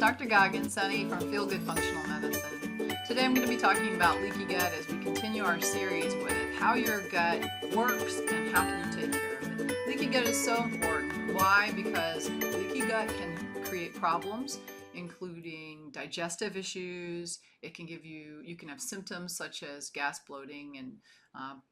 Dr. Goggin, Sunny from Feel Good Functional Medicine. Today I'm going to be talking about leaky gut as we continue our series with how your gut works and how can you take care of it. Leaky gut is so important. Why? Because leaky gut can create problems including digestive issues. It can give you can have symptoms such as gas, bloating, and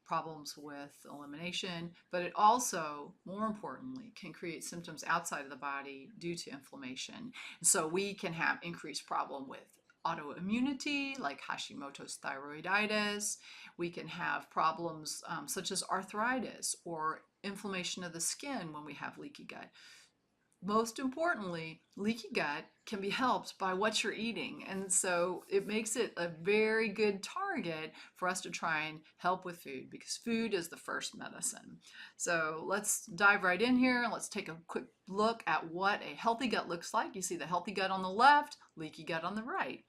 problems with elimination, but it also, more importantly, can create symptoms outside of the body due to inflammation. So we can have increased problem with autoimmunity like Hashimoto's thyroiditis. We can have problems such as arthritis or inflammation of the skin when we have leaky gut. Most importantly, leaky gut can be helped by what you're eating. And so it makes it a very good target for us to try and help with food, because food is the first medicine. So let's dive right in here. Let's take a quick look at what a healthy gut looks like. You see the healthy gut on the left, leaky gut on the right.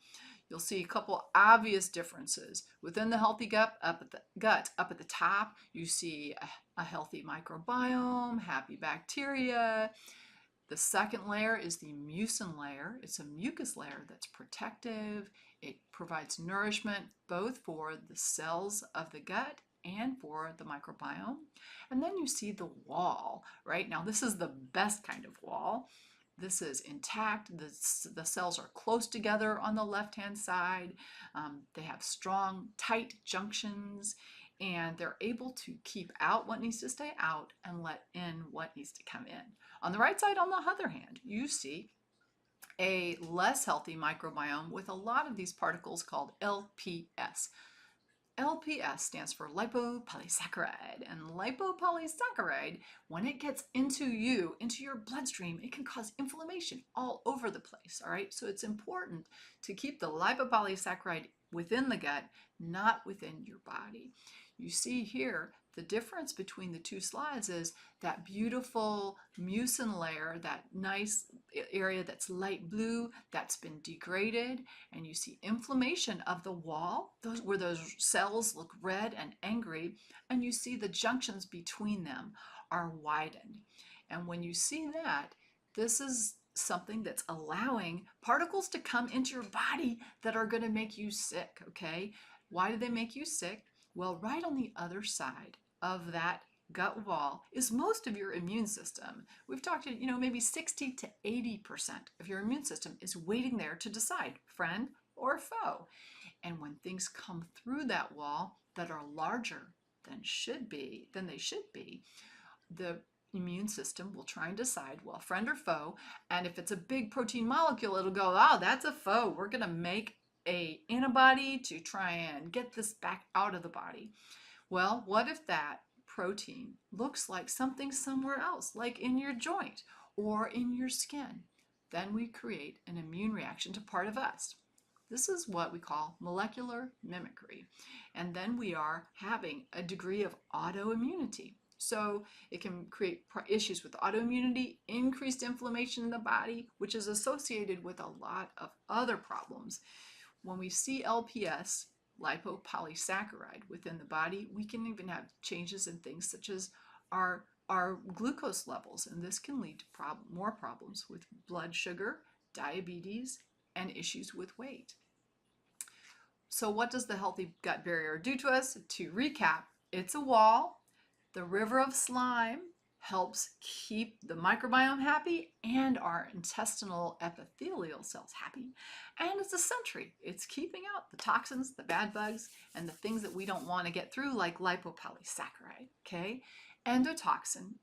You'll see a couple obvious differences. Within the healthy gut, up at the top, you see a healthy microbiome, happy bacteria. The second layer is the mucin layer. It's a mucus layer that's protective. It provides nourishment both for the cells of the gut and for the microbiome. And then you see the wall, right? Now this is the best kind of wall. This is intact. The cells are close together on the left-hand side. They have strong, tight junctions, and they're able to keep out what needs to stay out and let in what needs to come in. On the right side, on the other hand, you see a less healthy microbiome with a lot of these particles called LPS. LPS stands for lipopolysaccharide, and lipopolysaccharide, when it gets into your bloodstream, it can cause inflammation all over the place, all right? So it's important to keep the lipopolysaccharide within the gut, not within your body. You see here, the difference between the two slides is that beautiful mucin layer, that nice area that's light blue, that's been degraded, and you see inflammation of the wall, where those cells look red and angry, and you see the junctions between them are widened. And when you see that, this is something that's allowing particles to come into your body that are going to make you sick, okay? Why do they make you sick? Well, right on the other side of that gut wall is most of your immune system. We've talked maybe 60 to 80% of your immune system is waiting there to decide friend or foe. And when things come through that wall that are larger than they should be, the immune system will try and decide, well, friend or foe. And if it's a big protein molecule, it'll go, oh, that's a foe. We're going to make an antibody to try and get this back out of the body. Well, what if that protein looks like something somewhere else, like in your joint or in your skin? Then we create an immune reaction to part of us. This is what we call molecular mimicry. And then we are having a degree of autoimmunity. So it can create issues with autoimmunity, increased inflammation in the body, which is associated with a lot of other problems. When we see LPS, lipopolysaccharide, within the body, we can even have changes in things such as our glucose levels, and this can lead to more problems with blood sugar, diabetes, and issues with weight. So what does the healthy gut barrier do to us? To recap, it's a wall. The river of slime helps keep the microbiome happy and our intestinal epithelial cells happy. And it's a sentry. It's keeping out the toxins, the bad bugs, and the things that we don't want to get through, like lipopolysaccharide, okay? Endotoxin,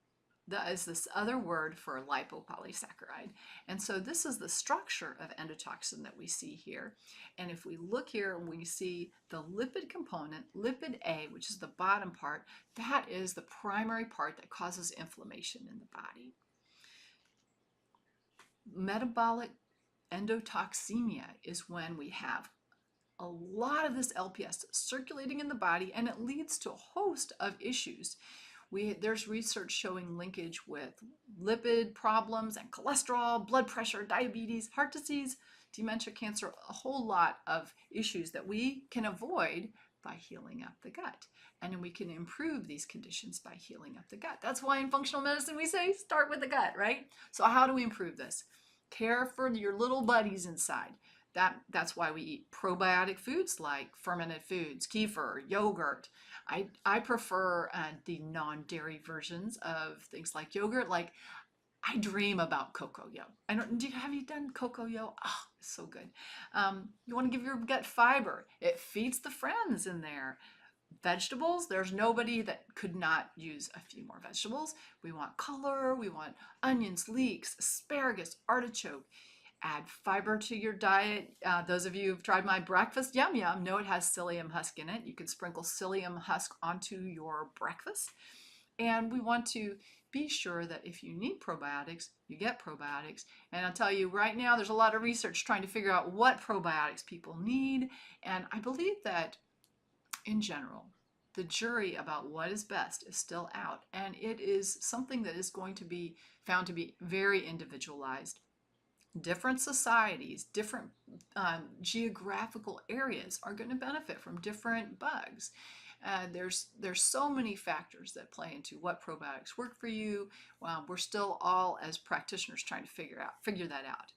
that is this other word for lipopolysaccharide. And so this is the structure of endotoxin that we see here. And if we look here, we see the lipid component, lipid A, which is the bottom part. That is the primary part that causes inflammation in the body. Metabolic endotoxemia is when we have a lot of this LPS circulating in the body, and it leads to a host of issues. There's research showing linkage with lipid problems and cholesterol, blood pressure, diabetes, heart disease, dementia, cancer, a whole lot of issues that we can avoid by healing up the gut. And we can improve these conditions by healing up the gut. That's why in functional medicine we say start with the gut, right? So how do we improve this? Care for your little buddies inside. That's why we eat probiotic foods like fermented foods, kefir, yogurt. I prefer the non-dairy versions of things like yogurt. Like I dream about cocoa yo. I don't. Have you done cocoa yo? Oh, it's so good. You want to give your gut fiber. It feeds the friends in there. Vegetables, there's nobody that could not use a few more vegetables. We want color, we want onions, leeks, asparagus, artichoke. Add fiber to your diet. Those of you who've tried my breakfast yum yum know it has psyllium husk in it. You can sprinkle psyllium husk onto your breakfast. And we want to be sure that if you need probiotics, you get probiotics. And I'll tell you right now, there's a lot of research trying to figure out what probiotics people need. And I believe that in general, the jury about what is best is still out, and it is something that is going to be found to be very individualized. Different societies, different geographical areas are going to benefit from different bugs. There's so many factors that play into what probiotics work for you. We're still all as practitioners trying to figure that out.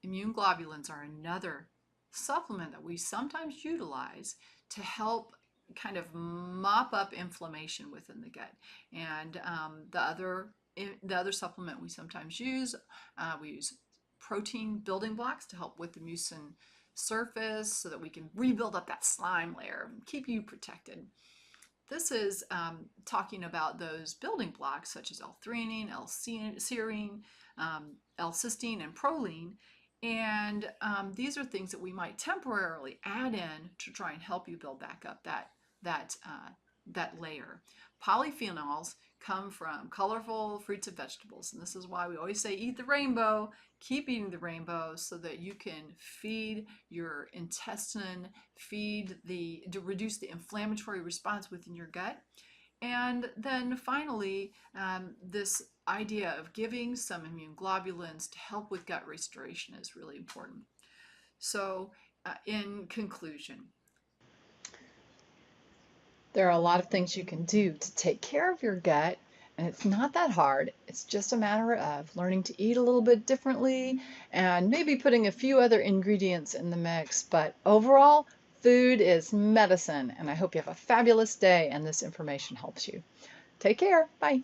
Immune globulins are another supplement that we sometimes utilize to help kind of mop up inflammation within the gut. And the other supplement we sometimes use, we use protein building blocks to help with the mucin surface so that we can rebuild up that slime layer and keep you protected. This is talking about those building blocks such as L-threonine, L-serine, L-cysteine, and proline. And these are things that we might temporarily add in to try and help you build back up that layer. Polyphenols come from colorful fruits and vegetables, and this is why we always say eat the rainbow. Keep eating the rainbow so that you can feed your intestine, to reduce the inflammatory response within your gut. And then finally, this idea of giving some immune globulins to help with gut restoration is really important. So, in conclusion, there are a lot of things you can do to take care of your gut, and it's not that hard. It's just a matter of learning to eat a little bit differently and maybe putting a few other ingredients in the mix. But overall, food is medicine, and I hope you have a fabulous day and this information helps you. Take care. Bye.